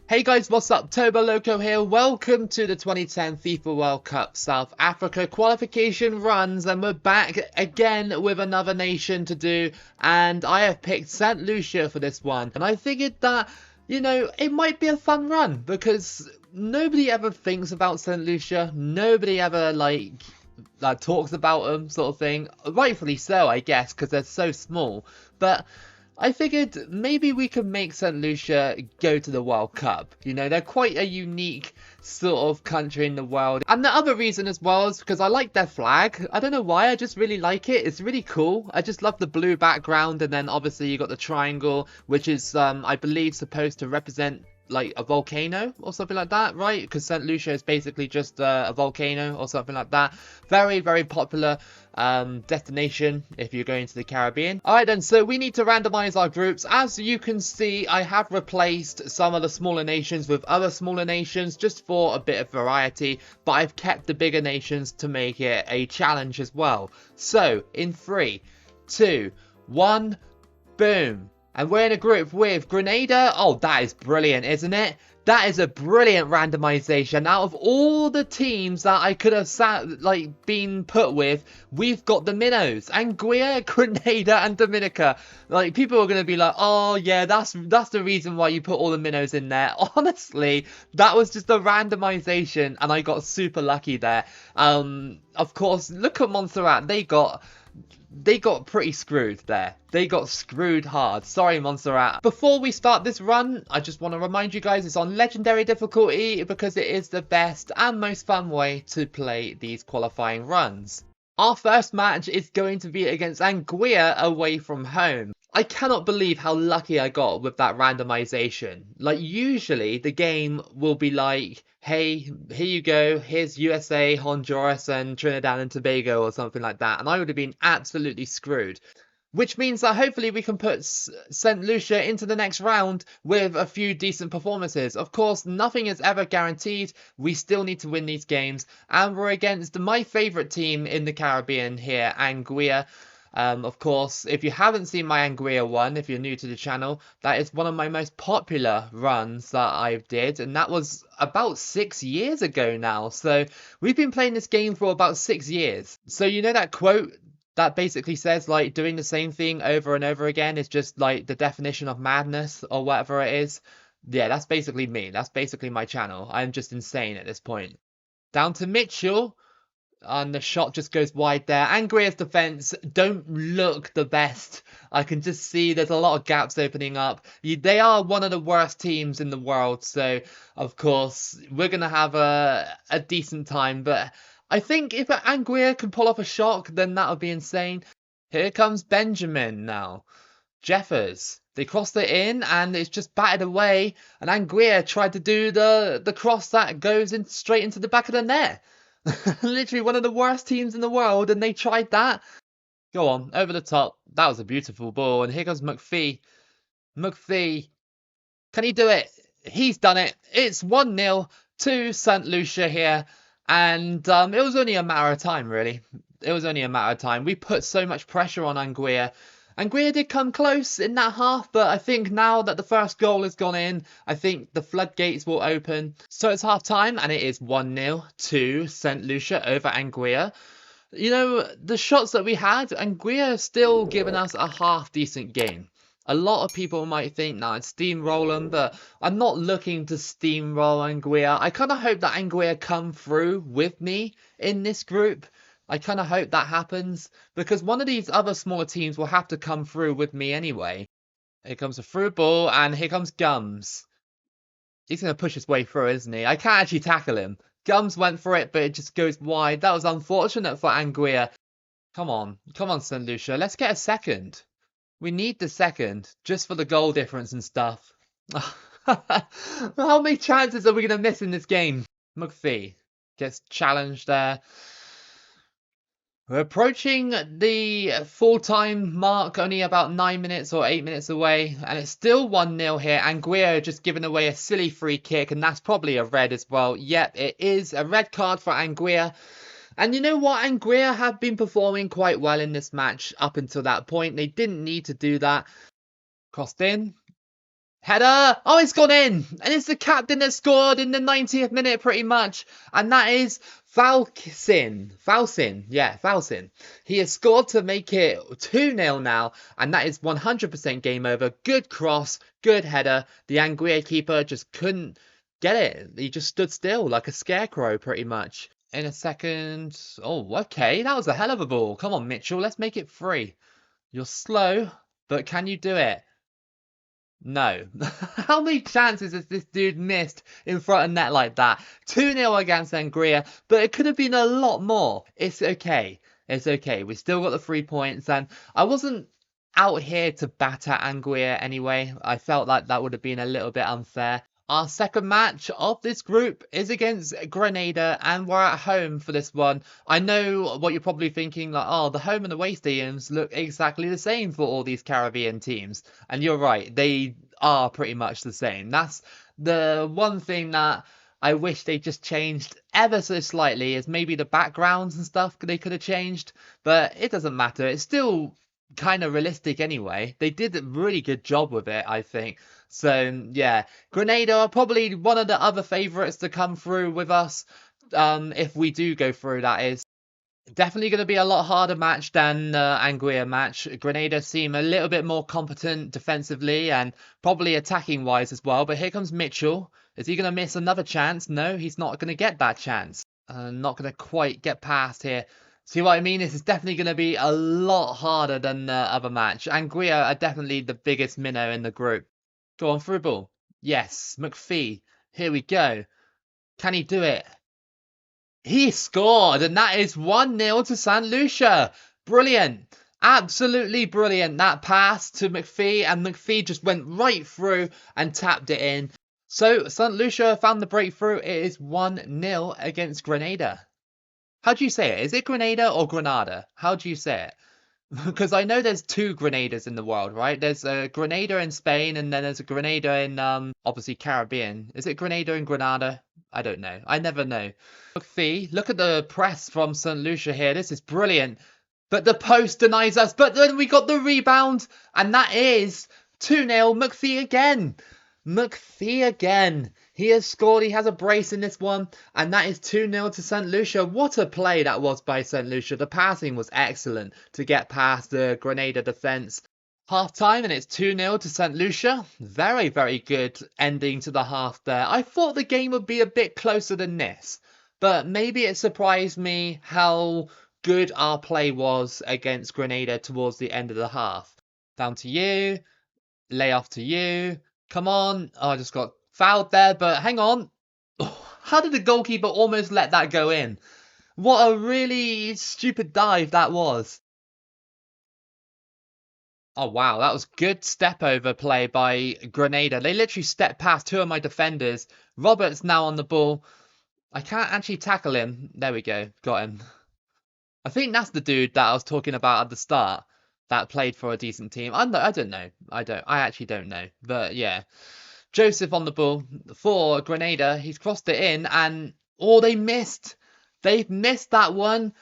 Hey guys, what's up? Toboloco here. Welcome to the 2010 FIFA World Cup South Africa qualification runs, and we're back again with another nation to do, and I have picked St. Lucia for this one. And I figured that, it might be a fun run because nobody ever thinks about St. Lucia. Nobody ever, talks about them, sort of thing. Rightfully so, I guess, because they're so small. But I figured maybe we could make St. Lucia go to the World Cup. They're quite a unique sort of country in the world. And the other reason as well is because I like their flag. I don't know why, I just really like it. It's really cool. I just love the blue background, and then obviously you got the triangle, which is, I believe, supposed to represent like a volcano or something like that, right? Because St. Lucia is basically just a volcano or something like that. Very, very popular destination if you're going to the Caribbean. Alright then, so we need to randomize our groups. As you can see, I have replaced some of the smaller nations with other smaller nations just for a bit of variety, but I've kept the bigger nations to make it a challenge as well. So in 3, 2, 1, boom. And we're in a group with Grenada. Oh, that is brilliant, isn't it? That is a brilliant randomization. Out of all the teams that I could have been put with, we've got the minnows. Anguilla, Grenada, and Dominica. People are going to be like, oh yeah, that's the reason why you put all the minnows in there. Honestly, that was just a randomization, and I got super lucky there. Of course, look at Montserrat. They got pretty screwed there. They got screwed hard. Sorry, Montserrat. Before we start this run, I just want to remind you guys it's on legendary difficulty because it is the best and most fun way to play these qualifying runs. Our first match is going to be against Anguilla away from home. I cannot believe how lucky I got with that randomization. Usually the game will be like, hey, here you go, here's USA, Honduras, and Trinidad and Tobago or something like that, and I would have been absolutely screwed. Which means that hopefully we can put St. Lucia into the next round with a few decent performances. Of course, nothing is ever guaranteed. We still need to win these games, and we're against my favourite team in the Caribbean here, Anguilla. Of course, if you haven't seen my Anguilla one, if you're new to the channel, that is one of my most popular runs that I did, and that was about 6 years ago now. So we've been playing this game for about 6 years. So you know that quote that basically says doing the same thing over and over again is just the definition of madness or whatever it is? Yeah, that's basically me. That's basically my channel. I'm just insane at this point. Down to Mitchell. And the shot just goes wide there. Anguilla's defense don't look the best. I can just see there's a lot of gaps opening up. They are one of the worst teams in the world, so of course we're going to have a decent time. But I think if Anguilla can pull off a shot, then that would be insane. Here comes Benjamin now. Jeffers. They crossed it in and it's just batted away. And Anguilla tried to do the cross that goes straight into the back of the net. Literally one of the worst teams in the world, and they tried that. Go on, over the top. That was a beautiful ball, and here comes McPhee. McPhee, can he do it? He's done it. It's 1-0 to St. Lucia here, and it was only a matter of time, really. It was only a matter of time. We put so much pressure on Anguilla. Anguilla did come close in that half, but I think now that the first goal has gone in, I think the floodgates will open. So it's half time, and it is 1-0 to St. Lucia over Anguilla. The shots that we had, Anguilla has still given us a half decent game. A lot of people might think, nah, it's steamroll them, but I'm not looking to steamroll Anguilla. I kind of hope that Anguilla come through with me in this group. I kind of hope that happens, because one of these other smaller teams will have to come through with me anyway. Here comes a through ball, and here comes Gums. He's going to push his way through, isn't he? I can't actually tackle him. Gums went for it, but it just goes wide. That was unfortunate for Anguilla. Come on, St. Lucia. Let's get a second. We need the second, just for the goal difference and stuff. How many chances are we going to miss in this game? McPhee gets challenged there. We're approaching the full-time mark, only about 9 minutes or 8 minutes away, and it's still 1-0 here. Anguilla just giving away a silly free kick, and that's probably a red as well. Yep, it is a red card for Anguilla. And you know what? Anguilla have been performing quite well in this match up until that point. They didn't need to do that. Crossed in. Header! Oh, it's gone in! And it's the captain that scored in the 90th minute, pretty much. And that is Falsin. Yeah, Falsin. He has scored to make it 2-0 now. And that is 100% game over. Good cross, good header. The Anguilla keeper just couldn't get it. He just stood still like a scarecrow, pretty much. In a second. Oh, okay. That was a hell of a ball. Come on, Mitchell. Let's make it 3. You're slow, but can you do it? No. How many chances has this dude missed in front of net like that? 2-0 against Anguilla, but it could have been a lot more. It's okay. It's okay. We still got the 3 points, and I wasn't out here to batter Anguilla anyway. I felt like that would have been a little bit unfair. Our second match of this group is against Grenada, and we're at home for this one. I know what you're probably thinking, like, oh, the home and away stadiums look exactly the same for all these Caribbean teams. And you're right, they are pretty much the same. That's the one thing that I wish they just changed ever so slightly, is maybe the backgrounds and stuff they could have changed. But it doesn't matter. It's still kind of realistic anyway. They did a really good job with it, I think. So yeah, Grenada are probably one of the other favourites to come through with us, if we do go through, that is. Definitely going to be a lot harder match than Anguilla match. Grenada seem a little bit more competent defensively and probably attacking wise as well. But here comes Mitchell. Is he going to miss another chance? No, he's not going to get that chance. Not going to quite get past here. See what I mean? This is definitely going to be a lot harder than the other match. Anguilla are definitely the biggest minnow in the group. Go on, through ball. Yes, McPhee. Here we go. Can he do it? He scored, and that is 1-0 to St. Lucia. Brilliant. Absolutely brilliant. That pass to McPhee, and McPhee just went right through and tapped it in. So, St. Lucia found the breakthrough. It is 1-0 against Grenada. How do you say it? Is it Grenada or Grenada? How do you say it? Because I know there's 2 Grenadas in the world, right? There's a Grenada in Spain, and then there's a Grenada in, obviously, Caribbean. Is it Grenada and Grenada? I don't know. I never know. McPhee, look at the press from St. Lucia here. This is brilliant. But the post denies us. But then we got the rebound, and that is 2-0. McPhee again. McPhee again. He has scored. He has a brace in this one. And that is 2-0 to St. Lucia. What a play that was by St. Lucia. The passing was excellent to get past the Grenada defence. Half time, and it's 2-0 to St. Lucia. Very, very good ending to the half there. I thought the game would be a bit closer than this. But maybe it surprised me how good our play was against Grenada towards the end of the half. Down to you. Lay off to you. Come on. Oh, I just got fouled there, but hang on. Oh, how did the goalkeeper almost let that go in? What a really stupid dive that was. Oh, wow. That was good step over play by Grenada. They literally stepped past 2 of my defenders. Roberts now on the ball. I can't actually tackle him. There we go. Got him. I think that's the dude that I was talking about at the start that played for a decent team. I don't know. I actually don't know. But yeah. Joseph on the ball for Grenada. He's crossed it in, and oh, they missed. They've missed that one.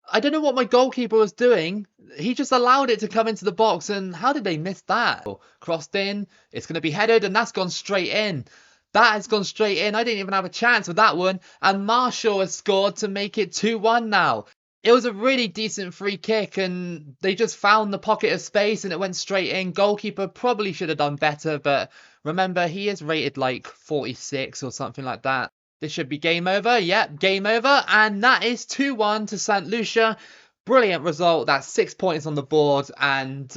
I don't know what my goalkeeper was doing. He just allowed it to come into the box, and how did they miss that? Crossed in. It's going to be headed, and that's gone straight in. That has gone straight in. I didn't even have a chance with that one. And Marshall has scored to make it 2-1 now. It was a really decent free kick, and they just found the pocket of space and it went straight in. Goalkeeper probably should have done better, but remember, he is rated like 46 or something like that. This should be game over. Yep, game over. And that is 2-1 to St. Lucia. Brilliant result. That's 6 points on the board. And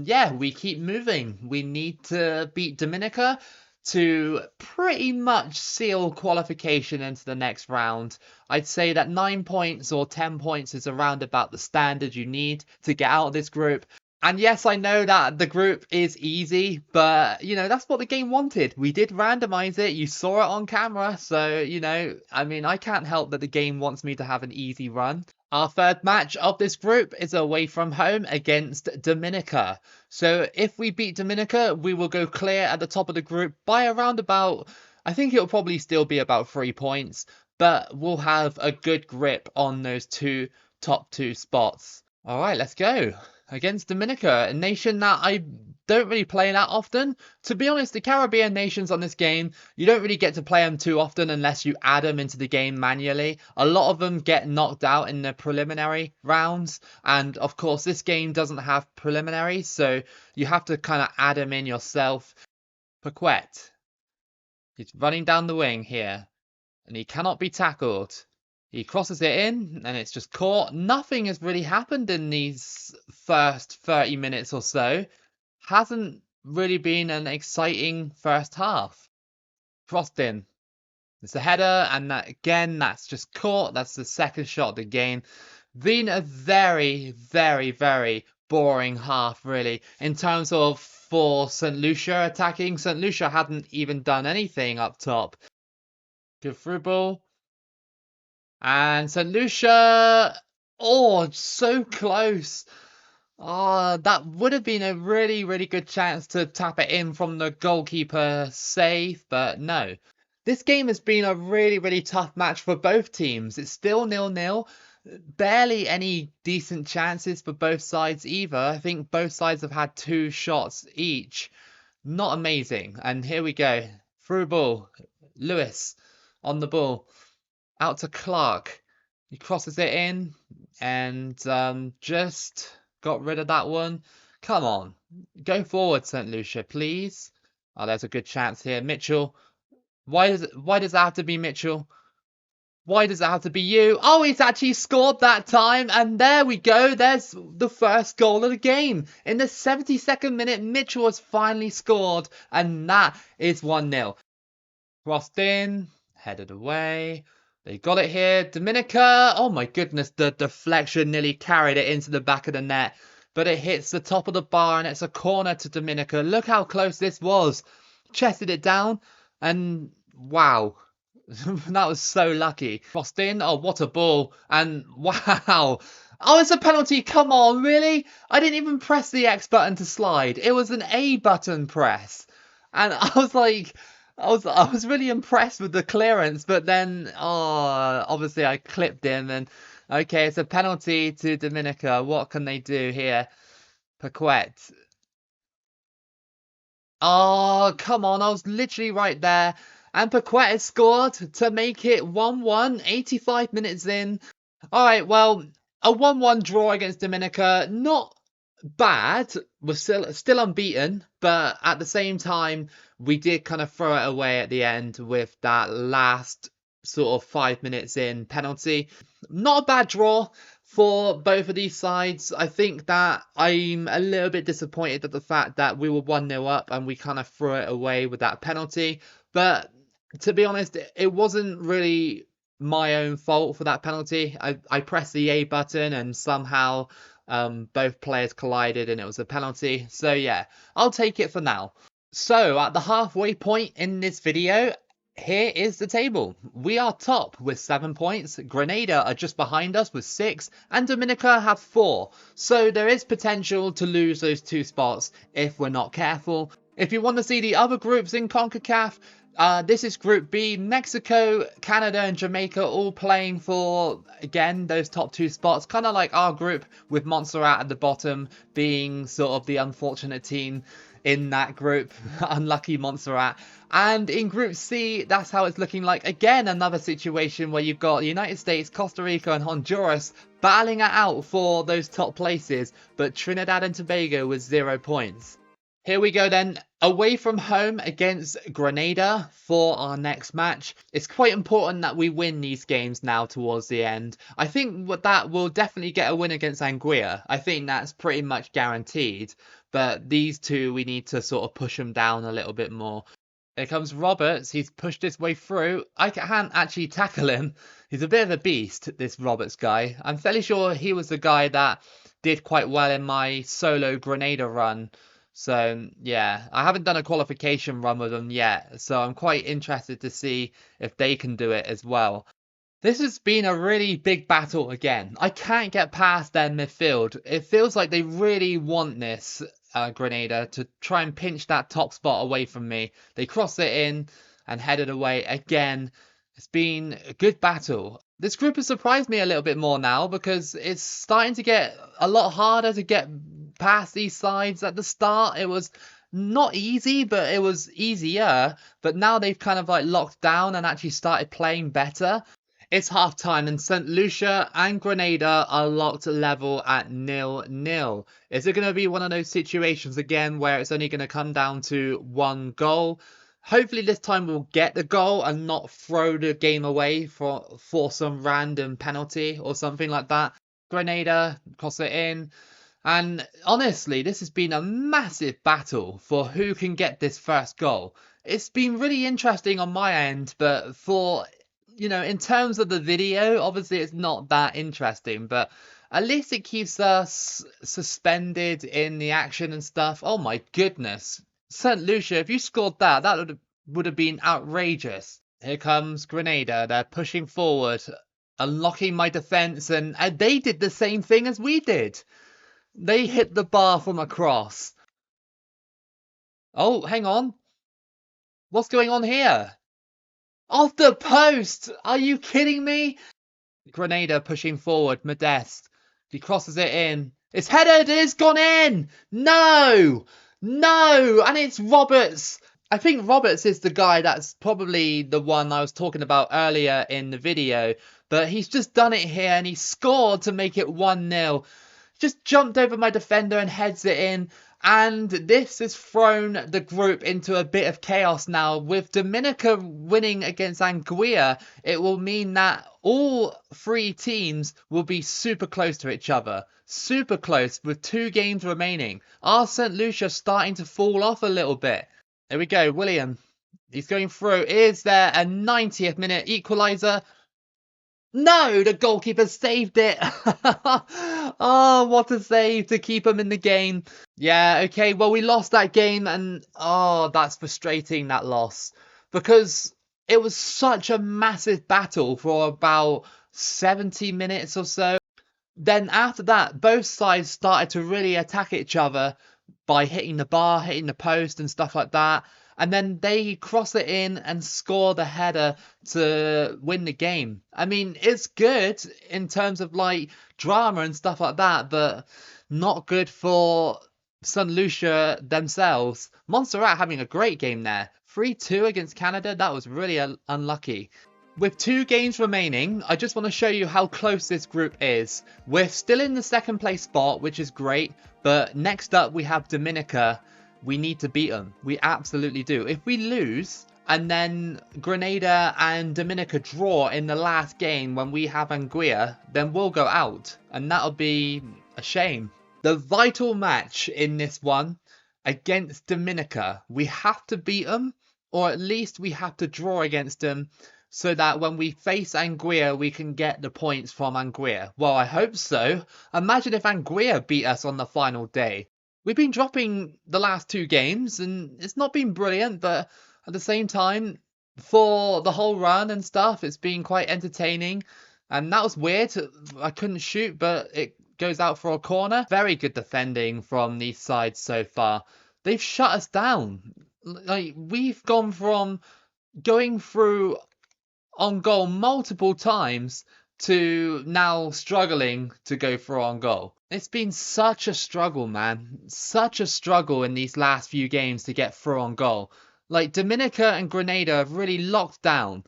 yeah, we keep moving. We need to beat Dominica to pretty much seal qualification into the next round. I'd say that 9 points or 10 points is around about the standard you need to get out of this group. And yes, I know that the group is easy, but, you know, that's what the game wanted. We did randomize it. You saw it on camera. So, you know, I mean, I can't help that the game wants me to have an easy run. Our third match of this group is away from home against Dominica. So if we beat Dominica, we will go clear at the top of the group by around about, I think it'll probably still be about 3 points, but we'll have a good grip on those top two spots. All right, let's go. Against Dominica, a nation that I don't really play that often. To be honest, the Caribbean nations on this game, you don't really get to play them too often unless you add them into the game manually. A lot of them get knocked out in the preliminary rounds, and of course this game doesn't have preliminaries, so you have to kind of add them in yourself. Paquette, he's running down the wing here, and he cannot be tackled. He crosses it in, and it's just caught. Nothing has really happened in these first 30 minutes or so. Hasn't really been an exciting first half. Crossed in. It's a header, and that, again, that's just caught. That's the second shot of the game. Been a very, very, very boring half, really, in terms of for St. Lucia attacking. St. Lucia hadn't even done anything up top. Good through ball. And St. Lucia, oh, so close. Oh, that would have been a really, really good chance to tap it in from the goalkeeper save, but no. This game has been a really, really tough match for both teams. It's still 0-0. Barely any decent chances for both sides either. I think both sides have had 2 shots each. Not amazing. And here we go. Through ball. Lewis on the ball. Out to Clark. He crosses it in and just got rid of that one. Come on. Go forward, St. Lucia, please. Oh, there's a good chance here. Mitchell. Why does it have to be Mitchell? Why does it have to be you? Oh, he's actually scored that time. And there we go. There's the first goal of the game. In the 72nd minute, Mitchell has finally scored. And that is 1-0. Crossed in. Headed away. They got it here. Dominica. Oh my goodness. The deflection nearly carried it into the back of the net. But it hits the top of the bar and it's a corner to Dominica. Look how close this was. Chested it down. And wow. That was so lucky. Crossed in. Oh, what a ball. And wow. Oh, it's a penalty. Come on, really? I didn't even press the X button to slide. It was an A button press. And I was like... I was really impressed with the clearance, but then, oh, obviously I clipped him, and okay, it's a penalty to Dominica. What can they do here? Paquette. Oh, come on, I was literally right there. And Paquette has scored to make it 1-1, 85 minutes in. All right, well, a 1-1 draw against Dominica, not bad. We're still unbeaten, but at the same time, we did kind of throw it away at the end with that last sort of 5 minutes in penalty. Not a bad draw for both of these sides. I think that I'm a little bit disappointed at the fact that we were 1-0 up and we kind of threw it away with that penalty. But to be honest, it wasn't really my own fault for that penalty. I pressed the A button and somehow both players collided and it was a penalty. So yeah, I'll take it for now. So at the halfway point in this video, here is the table. We are top with 7 points. Grenada are just behind us with 6 and Dominica have 4. So there is potential to lose those 2 spots if we're not careful. If you want to see the other groups in Concacaf, this is Group B. Mexico, Canada and Jamaica all playing for, again, those top 2 spots. Kind of like our group with Montserrat at the bottom being sort of the unfortunate team in that group. Unlucky Montserrat. And in Group C, that's how it's looking like. Again, another situation where you've got the United States, Costa Rica and Honduras battling it out for those top places. But Trinidad and Tobago with 0 points. Here we go then, away from home against Grenada for our next match. It's quite important that we win these games now towards the end. I think that we'll definitely get a win against Anguilla. I think that's pretty much guaranteed. But these two, we need to sort of push them down a little bit more. Here comes Roberts. He's pushed his way through. I can't actually tackle him. He's a bit of a beast, this Roberts guy. I'm fairly sure he was the guy that did quite well in my solo Grenada run. So, yeah, I haven't done a qualification run with them yet, so I'm quite interested to see if they can do it as well. This has been a really big battle again. I can't get past their midfield. It feels like they really want this, Grenada, to try and pinch that top spot away from me. They cross it in and headed away again. It's been a good battle. This group has surprised me a little bit more now because it's starting to get a lot harder to get past these sides at the start. It was not easy, but it was easier. But now they've kind of like locked down and actually started playing better. It's half time and St. Lucia and Grenada are locked level at 0-0. Is it going to be one of those situations again where it's only going to come down to one goal? Hopefully this time we'll get the goal and not throw the game away for some random penalty or something like that. Grenada, cross it in. And honestly, this has been a massive battle for who can get this first goal. It's been really interesting on my end, but for, in terms of the video, obviously it's not that interesting, but at least it keeps us suspended in the action and stuff. Oh my goodness. St. Lucia, if you scored that, that would have been outrageous. Here comes Grenada. They're pushing forward, unlocking my defense, and they did the same thing as we did. They hit the bar from across. Oh, hang on. What's going on here? Off the post! Are you kidding me? Grenada pushing forward. Modeste. He crosses it in. It's headed. It's gone in. No! No! And it's Roberts. I think Roberts is the guy that's probably the one I was talking about earlier in the video. But he's just done it here and he scored to make it 1-0. Just jumped over my defender and heads it in. And this has thrown the group into a bit of chaos now. With Dominica winning against Anguilla, it will mean that all three teams will be super close to each other. Super close with 2 games remaining. Are St. Lucia starting to fall off a little bit? There we go, William. He's going through. Is there a 90th minute equaliser? No, the goalkeeper saved it. Oh, what a save to keep him in the game. Yeah, okay, well, we lost that game and, oh, that's frustrating, that loss. Because it was such a massive battle for about 70 minutes or so. Then after that, both sides started to really attack each other by hitting the bar, hitting the post and stuff like that. And then they cross it in and score the header to win the game. I mean, it's good in terms of like drama and stuff like that, but not good for St. Lucia themselves. Montserrat having a great game there. 3-2 against Canada, that was really unlucky. With 2 games remaining, I just want to show you how close this group is. We're still in the 2nd place spot, which is great, but next up we have Dominica. We need to beat them. We absolutely do. If we lose and then Grenada and Dominica draw in the last game when we have Anguilla, then we'll go out. And that'll be a shame. The vital match in this one against Dominica, we have to beat them, or at least we have to draw against them so that when we face Anguilla, we can get the points from Anguilla. Well, I hope so. Imagine if Anguilla beat us on the final day. We've been dropping the last 2 games and it's not been brilliant, but at the same time, for the whole run and stuff, it's been quite entertaining. And that was weird. I couldn't shoot, but it goes out for a corner. Very good defending from these sides so far. They've shut us down. Like, we've gone from going through on goal multiple times to now struggling to go through on goal. It's been such a struggle, man. Such a struggle in these last few games to get through on goal. Like, Dominica and Grenada have really locked down.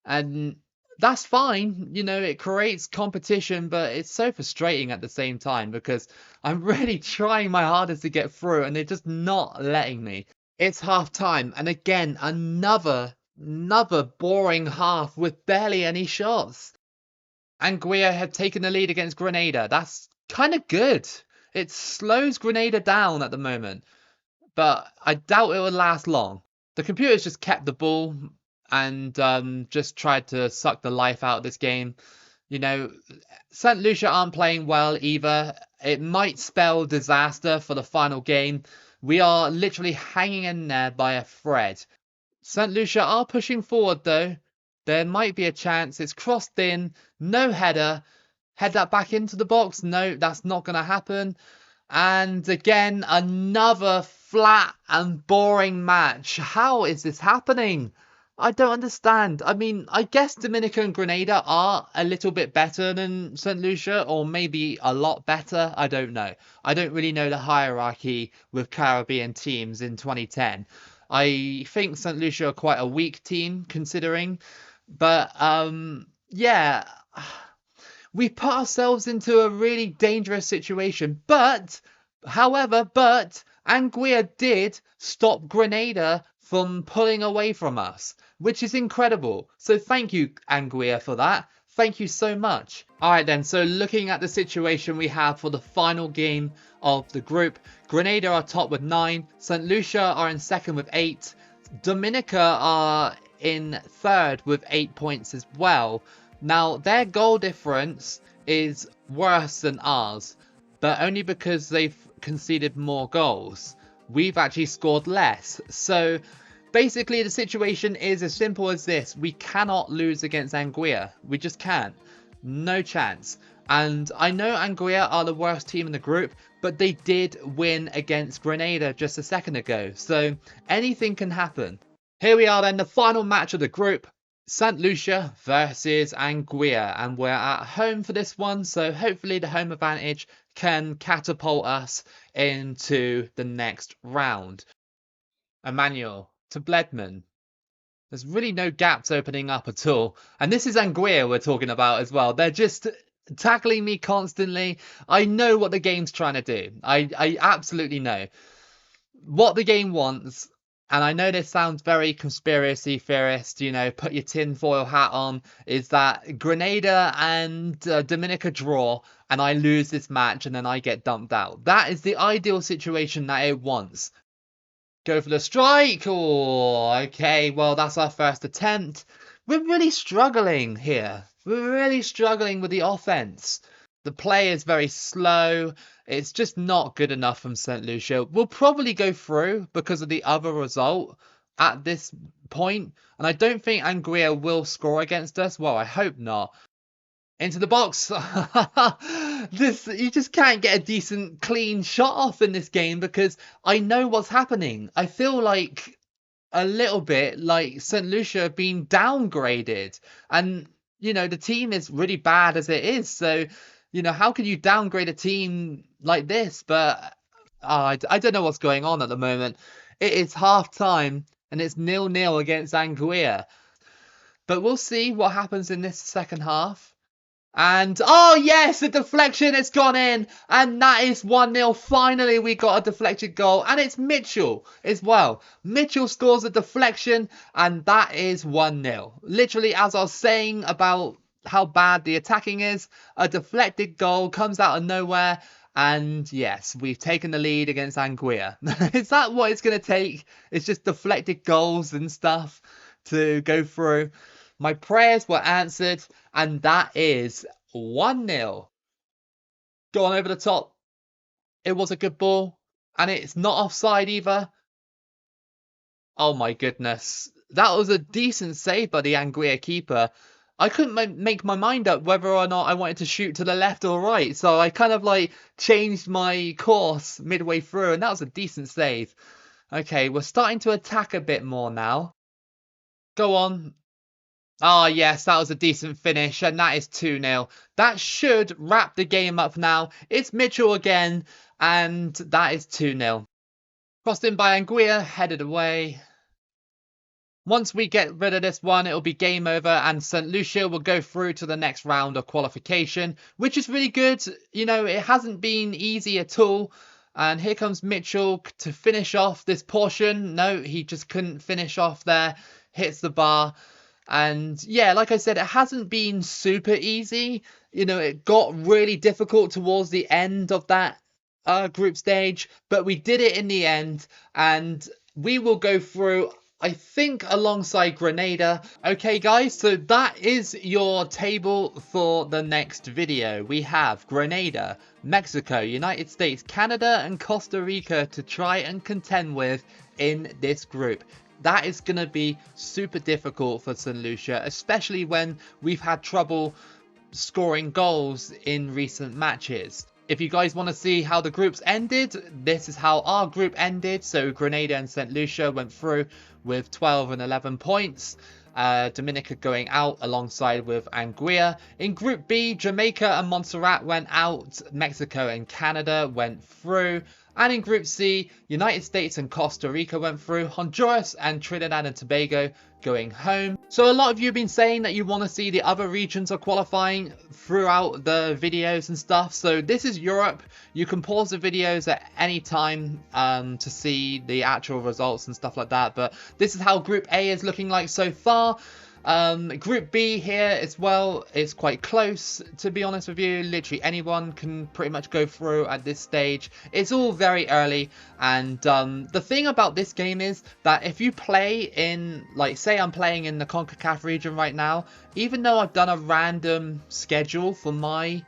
And that's fine. It creates competition, but it's so frustrating at the same time because I'm really trying my hardest to get through and they're just not letting me. It's half time. And again, another boring half with barely any shots. Anguilla had taken the lead against Grenada. That's kind of good. It slows Grenada down at the moment, but I doubt it will last long. The computers just kept the ball and just tried to suck the life out of this game. St. Lucia aren't playing well either. It might spell disaster for the final game. We are literally hanging in there by a thread. St. Lucia are pushing forward though. There might be a chance. It's crossed in. No header. Head that back into the box. No, that's not going to happen. And again, another flat and boring match. How is this happening? I don't understand. I mean, I guess Dominica and Grenada are a little bit better than St. Lucia, or maybe a lot better. I don't know. I don't really know the hierarchy with Caribbean teams in 2010. I think St. Lucia are quite a weak team considering, but yeah, we put ourselves into a really dangerous situation. However, Anguilla did stop Grenada from pulling away from us, which is incredible. So thank you, Anguilla, for that. Thank you so much. Alright then, so looking at the situation we have for the final game of the group, Grenada are top with 9, St. Lucia are in second with 8, Dominica are in third with 8 points as well. Now, their goal difference is worse than ours, but only because they've conceded more goals. We've actually scored less. So basically the situation is as simple as this. We cannot lose against Anguilla. We just can't. No chance. And I know Anguilla are the worst team in the group, but they did win against Grenada just a second ago. So anything can happen. Here we are then, the final match of the group. St. Lucia versus Anguilla, and we're at home for this one, so hopefully the home advantage can catapult us into the next round. Emmanuel to Bledman. There's really no gaps opening up at all, and this is Anguilla we're talking about as well. They're just tackling me constantly. I know what the game's trying to do. I absolutely know what the game wants. And I know this sounds very conspiracy theorist, you know, put your tinfoil hat on, is that Grenada and Dominica draw and I lose this match and then I get dumped out. That is the ideal situation that it wants. Go for the strike. Oh, okay, well, that's our first attempt. We're really struggling here. We're really struggling with the offense. The play is very slow. It's just not good enough from St. Lucia. We'll probably go through because of the other result at this point. And I don't think Anguilla will score against us. Well, I hope not. Into the box. You just can't get a decent, clean shot off in this game because I know what's happening. I feel like a little bit like St. Lucia have been downgraded. And, you know, the team is really bad as it is. So, you know, how can you downgrade a team like this? But I don't know what's going on at the moment. It is half time and it's 0-0 against Anguilla. But we'll see what happens in this second half. And, oh yes, the deflection has gone in. And that is 1-0. Finally, we got a deflected goal. And it's Mitchell as well. Mitchell scores a deflection. And that is 1-0. Literally, as I was saying about how bad the attacking is, a deflected goal comes out of nowhere. And yes, we've taken the lead against Anguilla. Is that what it's going to take? It's just deflected goals and stuff to go through. My prayers were answered, and that is 1-0. Go on over the top. It was a good ball, and it's not offside either. Oh my goodness. That was a decent save by the Anguilla keeper. I couldn't make my mind up whether or not I wanted to shoot to the left or right, so I kind of like changed my course midway through, and that was a decent save. Okay, we're starting to attack a bit more now. Go on. Ah, yes, that was a decent finish, and that is 2-0. That should wrap the game up now. It's Mitchell again, and that is 2-0. Crossed in by Anguilla, headed away. Once we get rid of this one, it'll be game over, and St. Lucia will go through to the next round of qualification, which is really good. You know, it hasn't been easy at all. And here comes Mitchell to finish off this portion. No, he just couldn't finish off there. Hits the bar. And yeah, like I said, it hasn't been super easy. You know, it got really difficult towards the end of that group stage, but we did it in the end, and we will go through, I think, alongside Grenada. Okay guys, so that is your table for the next video. We have Grenada, Mexico, United States, Canada and Costa Rica to try and contend with in this group. That is going to be super difficult for St. Lucia, especially when we've had trouble scoring goals in recent matches. If you guys want to see how the groups ended, this is how our group ended. So Grenada and St. Lucia went through with 12 and 11 points. Dominica going out alongside with Anguilla. In Group B, Jamaica and Montserrat went out. Mexico and Canada went through. And in Group C, United States and Costa Rica went through. Honduras and Trinidad and Tobago going home. So a lot of you have been saying that you want to see the other regions are qualifying throughout the videos and stuff. So this is Europe. You can pause the videos at any time to see the actual results and stuff like that. But this is how Group A is looking like so far. Group B here as well, it's quite close, to be honest with you. Literally anyone can pretty much go through at this stage. It's all very early, and the thing about this game is that if you play in, like, say I'm playing in the Concacaf region right now, even though I've done a random schedule for my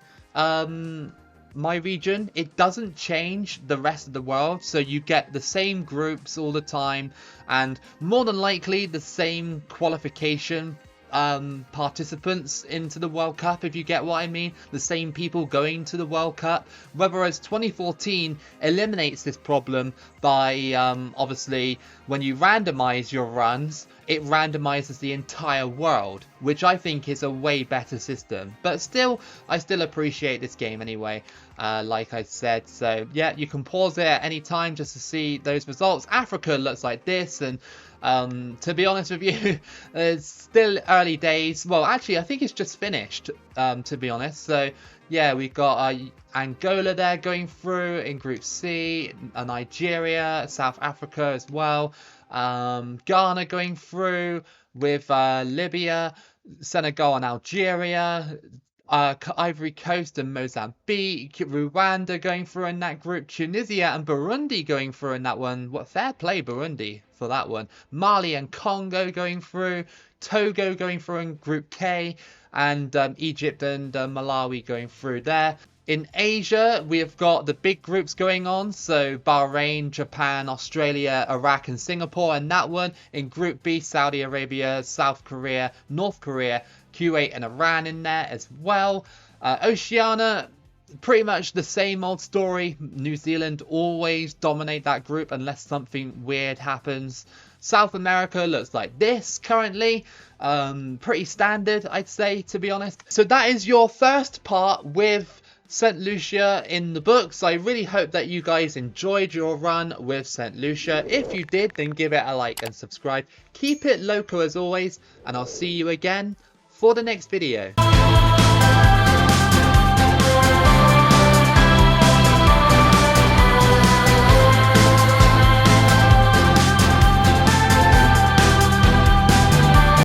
my region, it doesn't change the rest of the world. So you get the same groups all the time, and more than likely the same qualification participants into the World Cup, if you get what I mean. The same people going to the World Cup. Whereas 2014 eliminates this problem by obviously when you randomize your runs, it randomizes the entire world, which I think is a way better system. But still, I still appreciate this game anyway, like I said. So yeah, you can pause it at any time just to see those results. Africa looks like this, and to be honest with you, it's still early days. Well, actually, I think it's just finished, to be honest. So yeah, we've got Angola there going through in Group C, Nigeria, South Africa as well. Ghana going through with Libya, Senegal and Algeria, Ivory Coast and Mozambique, Rwanda going through in that group, Tunisia and Burundi going through in that one. What, fair play Burundi for that one. Mali and Congo going through, Togo going through in Group K, and Egypt and Malawi going through there. In Asia, we have got the big groups going on, so Bahrain, Japan, Australia, Iraq and Singapore, and that one. In Group B, Saudi Arabia, South Korea, North Korea, Kuwait and Iran in there as well. Oceania, pretty much the same old story. New Zealand always dominate that group unless something weird happens. South America looks like this currently. Pretty standard, I'd say, to be honest. So that is your first part with St. Lucia in the books. I really hope that you guys enjoyed your run with St. Lucia. If you did, then give it a like and subscribe. Keep it loco as always, and I'll see you again for the next video.